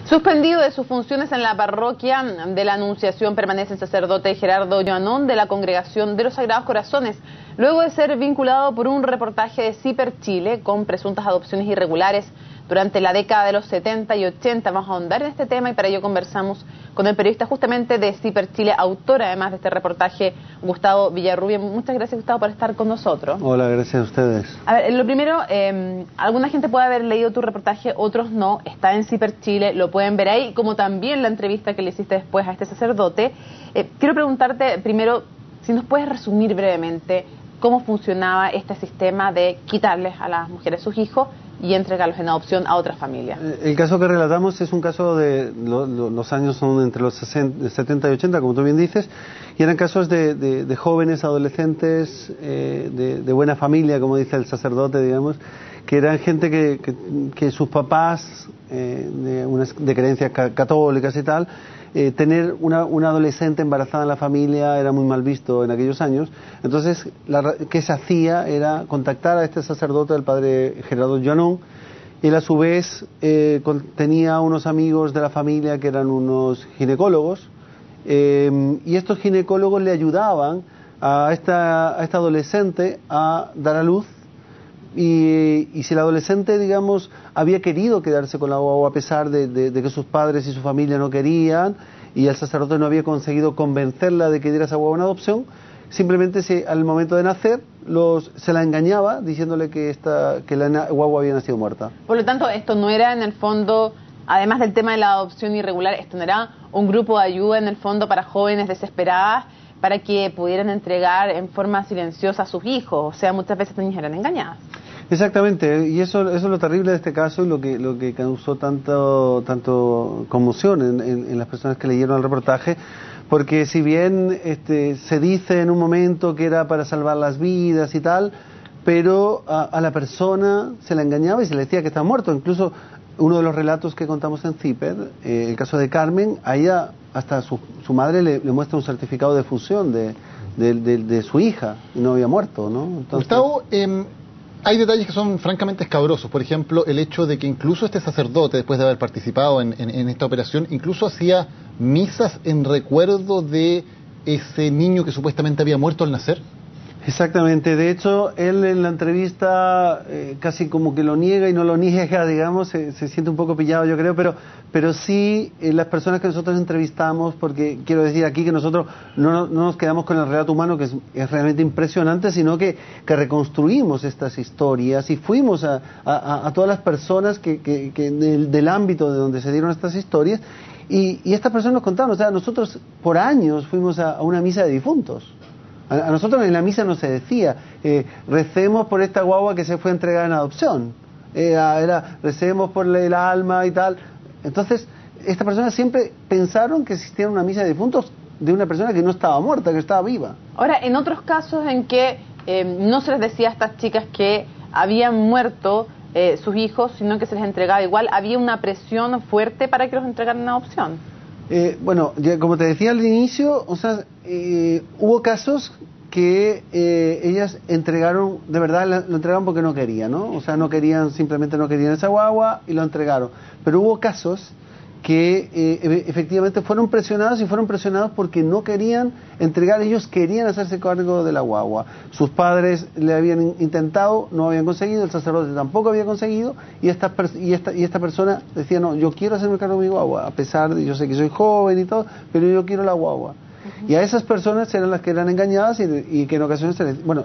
Suspendido de sus funciones en la parroquia de la Anunciación permanece el sacerdote Gerardo Joanón de la Congregación de los Sagrados Corazones, luego de ser vinculado por un reportaje de CIPER Chile con presuntas adopciones irregulares durante la década de los 70 y 80. Vamos a ahondar en este tema y para ello conversamos con el periodista justamente de CIPER Chile, autor además de este reportaje, Gustavo Villarrubia. Muchas gracias, Gustavo, por estar con nosotros. Hola, gracias a ustedes. A ver, lo primero, alguna gente puede haber leído tu reportaje, otros no. Está en CIPER Chile, lo pueden ver ahí, como también la entrevista que le hiciste después a este sacerdote. Quiero preguntarte primero si nos puedes resumir brevemente cómo funcionaba este sistema de quitarles a las mujeres sus hijos y entregarlos en adopción a otras familias. El caso que relatamos es un caso de los años son entre los 70 y 80, como tú bien dices, y eran casos de jóvenes, adolescentes, de buena familia, como dice el sacerdote, digamos, que eran gente que sus papás, de creencias católicas y tal, tener una adolescente embarazada en la familia era muy mal visto en aquellos años. Entonces, ¿qué se hacía? Era contactar a este sacerdote, el padre Gerardo Joanón. Él a su vez tenía unos amigos de la familia que eran unos ginecólogos, y estos ginecólogos le ayudaban a esta adolescente a dar a luz. Y si el adolescente, digamos, había querido quedarse con la guagua a pesar de que sus padres y su familia no querían, y el sacerdote no había conseguido convencerla de que diera esa guagua en adopción, simplemente al momento de nacer se la engañaba diciéndole que la guagua había nacido muerta. Por lo tanto, esto no era en el fondo, además del tema de la adopción irregular, esto no era un grupo de ayuda en el fondo para jóvenes desesperadas para que pudieran entregar en forma silenciosa a sus hijos. O sea, muchas veces las niñas eran engañadas. Exactamente, y eso es lo terrible de este caso y lo que causó tanto conmoción en las personas que leyeron el reportaje, porque si bien se dice en un momento que era para salvar las vidas y tal, pero a la persona se la engañaba y se le decía que estaba muerto. Incluso uno de los relatos que contamos en CIPER, el caso de Carmen, a ella hasta su madre le muestra un certificado de fusión de su hija y no había muerto, ¿no? Entonces, Gustavo, hay detalles que son francamente escabrosos. Por ejemplo, el hecho de que incluso este sacerdote, después de haber participado en esta operación, incluso hacía misas en recuerdo de ese niño que supuestamente había muerto al nacer. Exactamente, de hecho él en la entrevista casi como que lo niega y no lo niega, digamos, se siente un poco pillado, yo creo, pero sí las personas que nosotros entrevistamos, porque quiero decir aquí que nosotros no nos quedamos con el relato humano, que es realmente impresionante, sino que reconstruimos estas historias y fuimos a todas las personas del ámbito de donde se dieron estas historias, y estas personas nos contaron, o sea, nosotros por años fuimos a una misa de difuntos. A nosotros en la misa no se decía, recemos por esta guagua que se fue entregada en adopción, recemos por el alma y tal. Entonces, estas personas siempre pensaron que existía una misa de difuntos de una persona que no estaba muerta, que estaba viva. Ahora, en otros casos en que no se les decía a estas chicas que habían muerto sus hijos, sino que se les entregaba igual, ¿había una presión fuerte para que los entregaran en adopción? Bueno, como te decía al inicio, o sea, hubo casos que ellas entregaron, de verdad lo entregaron porque no querían, ¿no? O sea, simplemente no querían esa guagua y lo entregaron. Pero hubo casos que efectivamente fueron presionados porque no querían entregar, ellos querían hacerse cargo de la guagua. Sus padres le habían intentado, no habían conseguido, el sacerdote tampoco había conseguido, y esta persona decía, no, yo quiero hacerme cargo de mi guagua, a pesar de, yo sé que soy joven y todo, pero yo quiero la guagua. Y a esas personas eran las que eran engañadas y que en ocasiones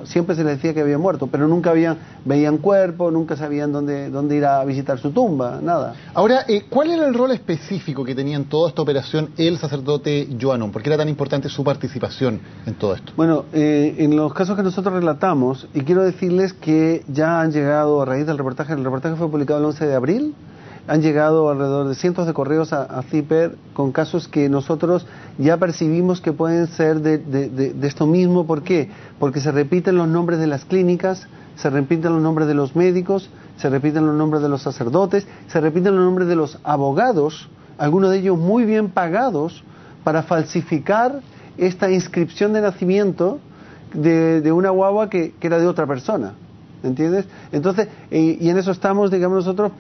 siempre se les decía que había muerto, pero nunca veían cuerpo, nunca sabían dónde ir a visitar su tumba, nada. Ahora, ¿cuál era el rol específico que tenía en toda esta operación el sacerdote Joanón? ¿Por qué era tan importante su participación en todo esto? Bueno, en los casos que nosotros relatamos, y quiero decirles que ya han llegado a raíz del reportaje, el reportaje fue publicado el 11 de abril, han llegado alrededor de cientos de correos a CIPER con casos que nosotros ya percibimos que pueden ser de esto mismo. ¿Por qué? Porque se repiten los nombres de las clínicas, se repiten los nombres de los médicos, se repiten los nombres de los sacerdotes, se repiten los nombres de los abogados, algunos de ellos muy bien pagados, para falsificar esta inscripción de nacimiento de una guagua que era de otra persona. ¿Entiendes? Entonces, y en eso estamos, digamos, nosotros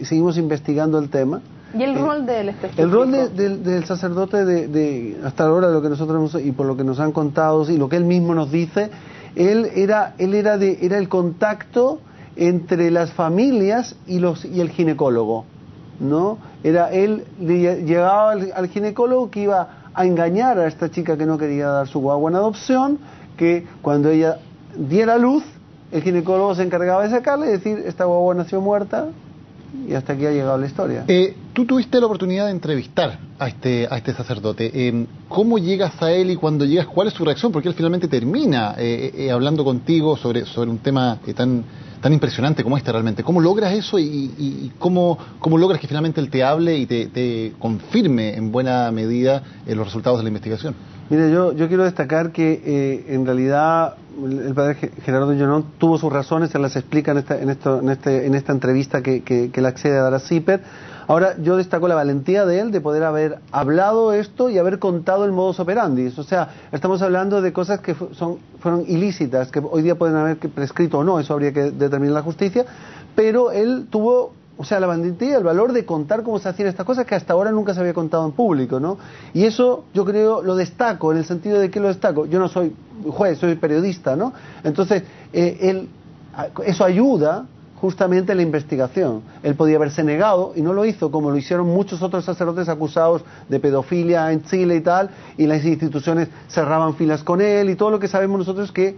seguimos investigando el tema ¿Y el rol del específico? El rol del sacerdote, hasta ahora lo que nosotros hemos, y por lo que nos han contado y lo que él mismo nos dice, él era el contacto entre las familias y el ginecólogo, ¿no? Él llegaba al ginecólogo que iba a engañar a esta chica que no quería dar su guagua en adopción, que cuando ella diera luz, el ginecólogo se encargaba de sacarle y decir, esta guagua nació muerta, y hasta aquí ha llegado la historia. Tú tuviste la oportunidad de entrevistar a este sacerdote. ¿Cómo llegas a él y cuando llegas, cuál es su reacción? Porque él finalmente termina hablando contigo sobre un tema tan impresionante como este realmente. ¿Cómo logras eso y cómo logras que finalmente él te hable y te confirme en buena medida los resultados de la investigación? Mire, yo quiero destacar que en realidad el padre Gerardo Llonón tuvo sus razones, se las explica en esta entrevista que él accede a dar a CIPER. Ahora, yo destaco la valentía de él de poder haber hablado esto y haber contado el modus operandi. O sea, estamos hablando de cosas que fueron ilícitas, que hoy día pueden haber prescrito o no, eso habría que determinar la justicia, pero él tuvo, o sea, la valentía, el valor de contar cómo se hacían estas cosas que hasta ahora nunca se había contado en público, ¿no? Y eso yo creo, lo destaco, en el sentido de que lo destaco. Yo no soy juez, soy periodista, ¿no? Entonces, eso ayuda justamente en la investigación. Él podía haberse negado y no lo hizo, como lo hicieron muchos otros sacerdotes acusados de pedofilia en Chile y tal, y las instituciones cerraban filas con él, y todo lo que sabemos nosotros que,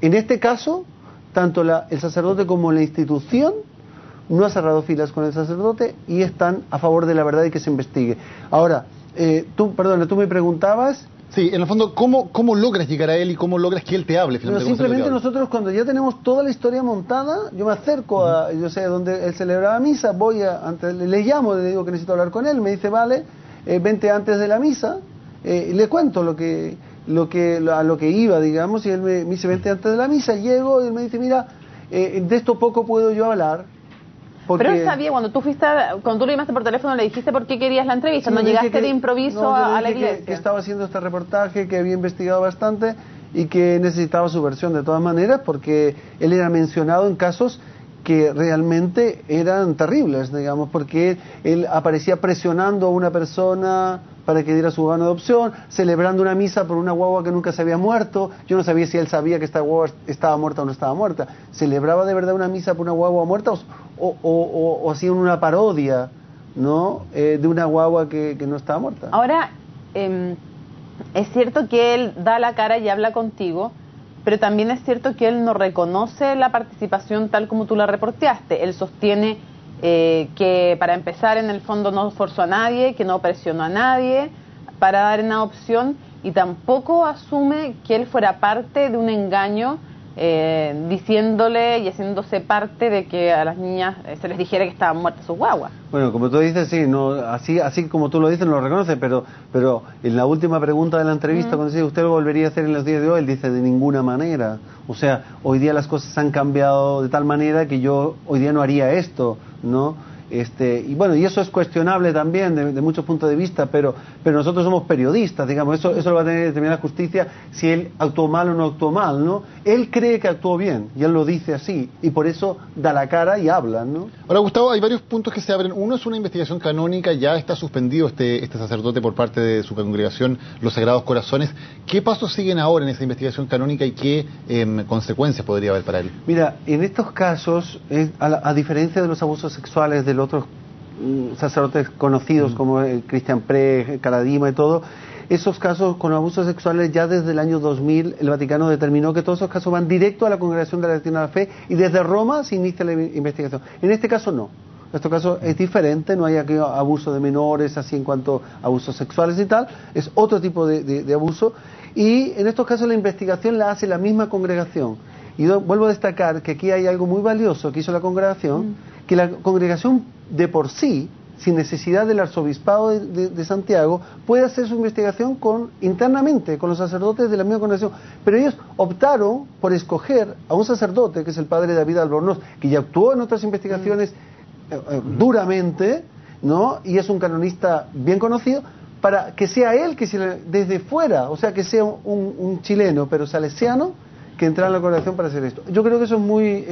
en este caso, tanto el sacerdote como la institución no ha cerrado filas con el sacerdote y están a favor de la verdad y que se investigue. Ahora, tú me preguntabas... Sí, en el fondo, ¿cómo logras llegar a él y cómo logras que él te hable? Pero simplemente nosotros, cuando ya tenemos toda la historia montada, yo me acerco yo sé dónde él celebraba misa, le llamo, le digo que necesito hablar con él, me dice, vale, vente antes de la misa, y le cuento a lo que iba, digamos, y él me dice, vente antes de la misa, llego y él me dice, mira, de esto poco puedo yo hablar. Pero él sabía, cuando tú le llamaste por teléfono, le dijiste por qué querías la entrevista, no llegaste de improviso a la iglesia. Que estaba haciendo este reportaje, que había investigado bastante y que necesitaba su versión de todas maneras, porque él era mencionado en casos que realmente eran terribles, digamos, porque él aparecía presionando a una persona para que diera su guagua en adopción, celebrando una misa por una guagua que nunca se había muerto. Yo no sabía si él sabía que esta guagua estaba muerta o no estaba muerta. ¿Celebraba de verdad una misa por una guagua muerta o hacían una parodia, ¿no? De una guagua que no estaba muerta? Ahora, es cierto que él da la cara y habla contigo, pero también es cierto que él no reconoce la participación tal como tú la reporteaste. Él sostiene que, para empezar, en el fondo no forzó a nadie, que no presionó a nadie para dar en adopción, y tampoco asume que él fuera parte de un engaño, diciéndole y haciéndose parte de que a las niñas se les dijera que estaban muertas sus guaguas. Bueno, como tú dices, sí, no, así como tú lo dices, no lo reconoce, pero en la última pregunta de la entrevista, cuando dice, ¿usted lo volvería a hacer en los días de hoy? Él dice, de ninguna manera. O sea, hoy día las cosas han cambiado de tal manera que yo hoy día no haría esto, ¿no? Y bueno, y eso es cuestionable también de muchos puntos de vista, pero nosotros somos periodistas, digamos, eso lo va a tener que determinar la justicia, si él actuó mal o no actuó mal, ¿no? Él cree que actuó bien, y él lo dice así, y por eso da la cara y habla, ¿no? Ahora, Gustavo, hay varios puntos que se abren. Uno es una investigación canónica, ya está suspendido este sacerdote por parte de su congregación, los Sagrados Corazones. ¿Qué pasos siguen ahora en esa investigación canónica y qué consecuencias podría haber para él? Mira, en estos casos, a diferencia de los abusos sexuales de otros sacerdotes conocidos como Cristian Pre, Caradima y todo, esos casos con abusos sexuales, ya desde el año 2000 el Vaticano determinó que todos esos casos van directo a la Congregación de la Doctrina de la Fe y desde Roma se inicia la investigación. En este caso no. En este caso es diferente, no hay aquí abuso de menores, así en cuanto a abusos sexuales y tal, es otro tipo de abuso, y en estos casos la investigación la hace la misma congregación. Y yo vuelvo a destacar que aquí hay algo muy valioso que hizo la congregación, que la congregación de por sí, sin necesidad del arzobispado de Santiago, puede hacer su investigación internamente, con los sacerdotes de la misma congregación. Pero ellos optaron por escoger a un sacerdote, que es el padre David Albornoz, que ya actuó en otras investigaciones duramente, ¿no? Y es un canonista bien conocido, para que sea él que desde fuera, o sea, que sea un chileno, pero salesiano, que entrar en la congregación para hacer esto. Yo creo que eso es muy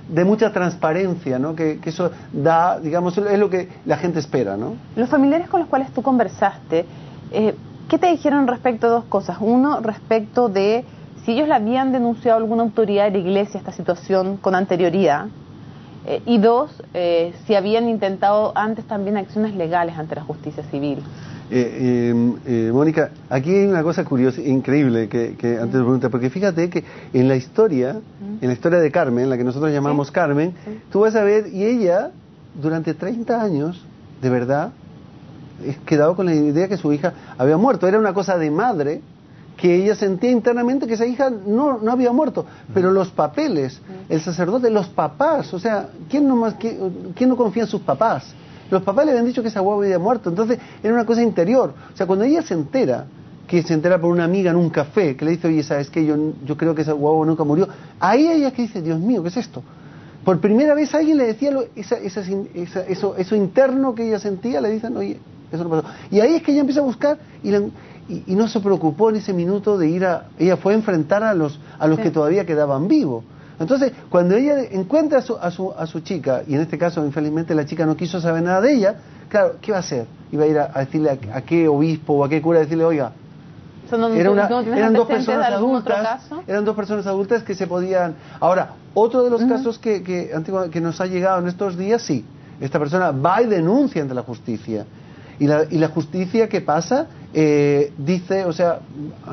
de mucha transparencia, ¿no? Que eso da, digamos, es lo que la gente espera, ¿no? Los familiares con los cuales tú conversaste, ¿qué te dijeron respecto a dos cosas? Uno, respecto de si ellos le habían denunciado a alguna autoridad de la iglesia esta situación con anterioridad, y dos, si habían intentado antes también acciones legales ante la justicia civil. Mónica, aquí hay una cosa curiosa, increíble, que antes de preguntar, porque fíjate que en la historia de Carmen, la que nosotros llamamos Carmen, tú vas a ver, y ella, durante 30 años, de verdad, quedado con la idea que su hija había muerto. Era una cosa de madre, que ella sentía internamente que esa hija no había muerto, pero los papeles, el sacerdote, los papás, o sea, ¿quién no confía en sus papás? Los papás le habían dicho que esa guagua había muerto, entonces era una cosa interior. O sea, cuando ella se entera por una amiga en un café, que le dice, oye, ¿sabes qué? Yo creo que esa guagua nunca murió. Ahí ella que dice, Dios mío, ¿qué es esto? Por primera vez alguien le decía eso interno que ella sentía, le dicen, oye, eso no pasó. Y ahí es que ella empieza a buscar y no se preocupó en ese minuto de ella fue a enfrentar a los que todavía quedaban vivos. Entonces, cuando ella encuentra a su chica, y en este caso, infelizmente, la chica no quiso saber nada de ella, claro, ¿qué va a hacer? Iba a ir a decirle a qué obispo o a qué cura, decirle, oiga, eran dos personas adultas que se podían... Ahora, otro de los casos que nos ha llegado en estos días, sí, esta persona va y denuncia ante la justicia. Y la justicia, ¿qué pasa? Dice, o sea,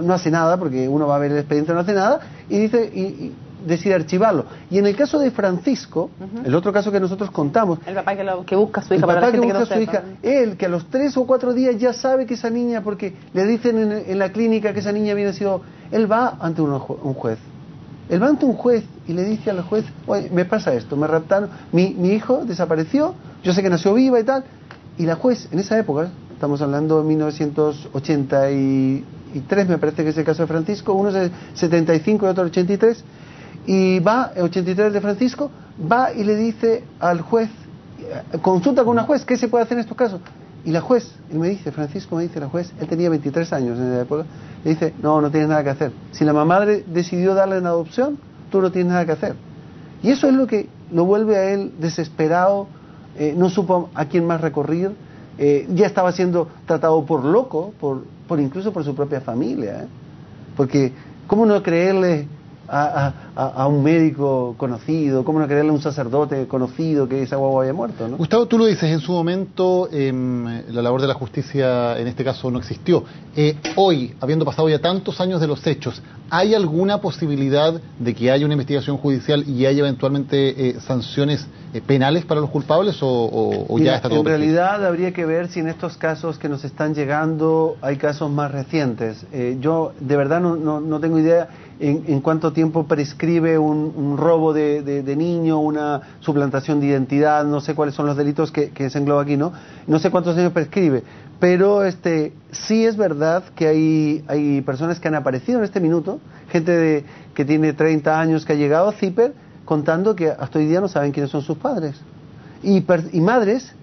no hace nada, porque uno va a ver el expediente, no hace nada, y dice... y decide archivarlo. Y en el caso de Francisco, el otro caso que nosotros contamos, el papá que busca a su hija, para la gente que no sepa. Él, que a los 3 o 4 días ya sabe que esa niña, porque le dicen en la clínica que esa niña había sido, él va ante un juez. Él va ante un juez y le dice al juez, oye, me pasa esto, me raptaron, mi hijo desapareció, yo sé que nació viva y tal, y la juez, en esa época, estamos hablando de 1983, me parece que es el caso de Francisco, uno es 75 y otro 83, y va, el 83 de Francisco, va y le dice al juez, consulta con una juez, ¿qué se puede hacer en estos casos? Y la juez, Francisco me dice, la juez, él tenía 23 años en esa época, le dice, no tienes nada que hacer. Si la mamá decidió darle en adopción, tú no tienes nada que hacer. Y eso es lo que lo vuelve a él desesperado, no supo a quién más recurrir, ya estaba siendo tratado por loco, incluso por su propia familia, porque ¿cómo no creerle a un médico conocido? ¿Cómo no creerle a un sacerdote conocido que esa guagua había muerto, ¿no? Gustavo, tú lo dices, en su momento la labor de la justicia en este caso no existió. Hoy, habiendo pasado ya tantos años de los hechos, ¿hay alguna posibilidad de que haya una investigación judicial y haya eventualmente sanciones penales para los culpables o Mira, ya está todo en perfecto? realidad habría que ver si en estos casos que nos están llegando hay casos más recientes. Yo de verdad no tengo idea en cuánto tiempo prescribe un robo de niño, una suplantación de identidad, no sé cuáles son los delitos que se engloba aquí, no sé cuántos años prescribe, pero sí es verdad que hay personas que han aparecido en este minuto, gente que tiene 30 años que ha llegado a CIPER contando que hasta hoy día no saben quiénes son sus padres, y madres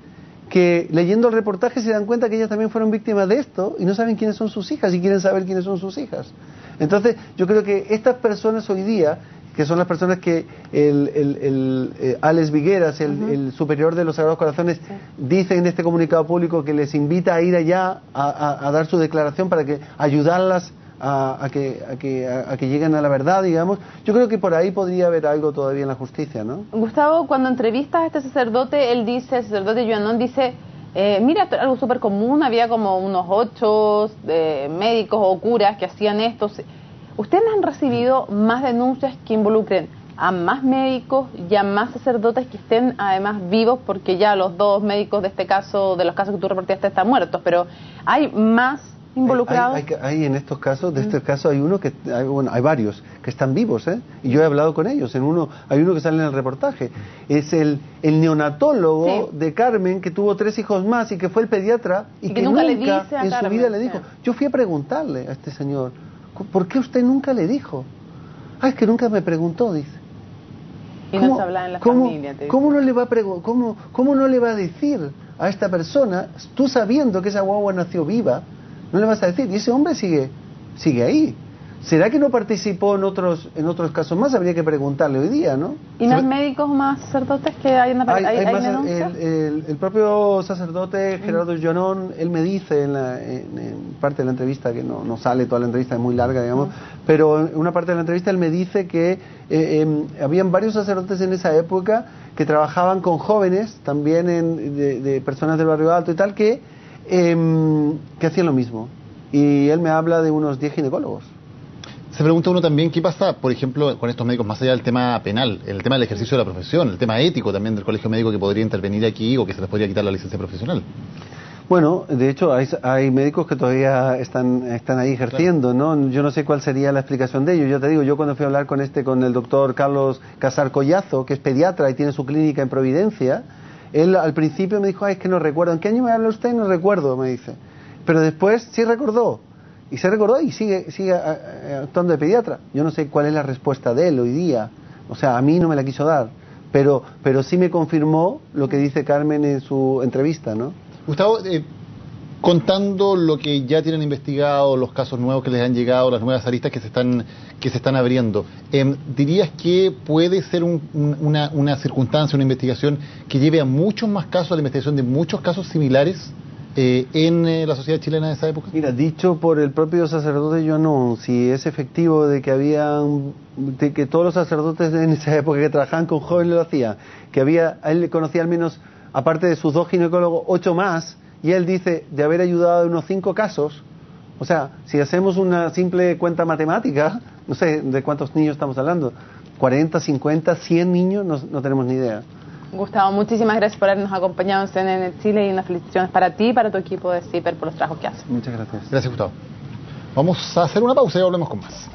que leyendo el reportaje se dan cuenta que ellas también fueron víctimas de esto y no saben quiénes son sus hijas y quieren saber quiénes son sus hijas. Entonces yo creo que estas personas hoy día, que son las personas que Alex Vigueras, el superior de los Sagrados Corazones, dice en este comunicado público que les invita a ir allá a dar su declaración para que ayudarlas a que lleguen a la verdad, digamos. Yo creo que por ahí podría haber algo todavía en la justicia, ¿no? Gustavo, cuando entrevistas a este sacerdote, el sacerdote Joanón dice, mira, esto es algo súper común, había como unos 8 médicos o curas que hacían esto. ¿Ustedes han recibido más denuncias que involucren a más médicos y a más sacerdotes que estén además vivos? Porque ya los 2 médicos de este caso, de los casos que tú reportaste, están muertos, pero ¿hay más involucrados? Hay en estos casos, de este caso hay hay varios que están vivos, y yo he hablado con ellos. Hay uno que sale en el reportaje, es el neonatólogo de Carmen, que tuvo 3 hijos más y que fue el pediatra y que nunca le dice a en Carmen, su vida le dijo. Yo fui a preguntarle a este señor, ¿por qué usted nunca le dijo? Es que nunca me preguntó, dice. Y no se habla en la familia. ¿Cómo no le va a decir a esta persona, tú sabiendo que esa guagua nació viva, no le vas a decir? Y ese hombre sigue ahí. ¿Será que no participó en otros casos más? Habría que preguntarle hoy día, ¿no? ¿Y más médicos, más sacerdotes que hay en el propio sacerdote Gerardo Joanón, él me dice en parte de la entrevista, que no sale toda la entrevista, es muy larga, digamos, pero en una parte de la entrevista él me dice que habían varios sacerdotes en esa época que trabajaban con jóvenes, también de personas del barrio alto y tal, que hacían lo mismo. Y él me habla de unos 10 ginecólogos. Se pregunta uno también qué pasa, por ejemplo, con estos médicos, más allá del tema penal, el tema del ejercicio de la profesión, el tema ético también del colegio médico que podría intervenir aquí o que se les podría quitar la licencia profesional. Bueno, de hecho hay médicos que todavía están ahí ejerciendo, claro, ¿no? Yo no sé cuál sería la explicación de ello. Yo te digo, yo cuando fui a hablar con el doctor Carlos Casar Collazo, que es pediatra y tiene su clínica en Providencia, él al principio me dijo, es que no recuerdo. ¿En qué año me habla usted? No recuerdo, me dice. Pero después sí recordó. Y se recordó y sigue actuando de pediatra. Yo no sé cuál es la respuesta de él hoy día. O sea, a mí no me la quiso dar. Pero sí me confirmó lo que dice Carmen en su entrevista, ¿no? Gustavo, contando lo que ya tienen investigado, los casos nuevos que les han llegado, las nuevas aristas que se están abriendo, ¿dirías que puede ser una circunstancia, una investigación que lleve a muchos más casos, a la investigación de muchos casos similares en la sociedad chilena de esa época? Mira, dicho por el propio sacerdote Joanón, si es efectivo de que todos los sacerdotes en esa época que trabajaban con jóvenes lo hacían, a él le conocía al menos, aparte de sus 2 ginecólogos, 8 más, y él dice de haber ayudado a unos 5 casos. O sea, si hacemos una simple cuenta matemática, no sé de cuántos niños estamos hablando, 40, 50, 100 niños, no tenemos ni idea. Gustavo, muchísimas gracias por habernos acompañado en CNN Chile y unas felicitaciones para ti y para tu equipo de CIPER por los trabajos que hacen. Muchas gracias. Gracias, Gustavo. Vamos a hacer una pausa y volvemos con más.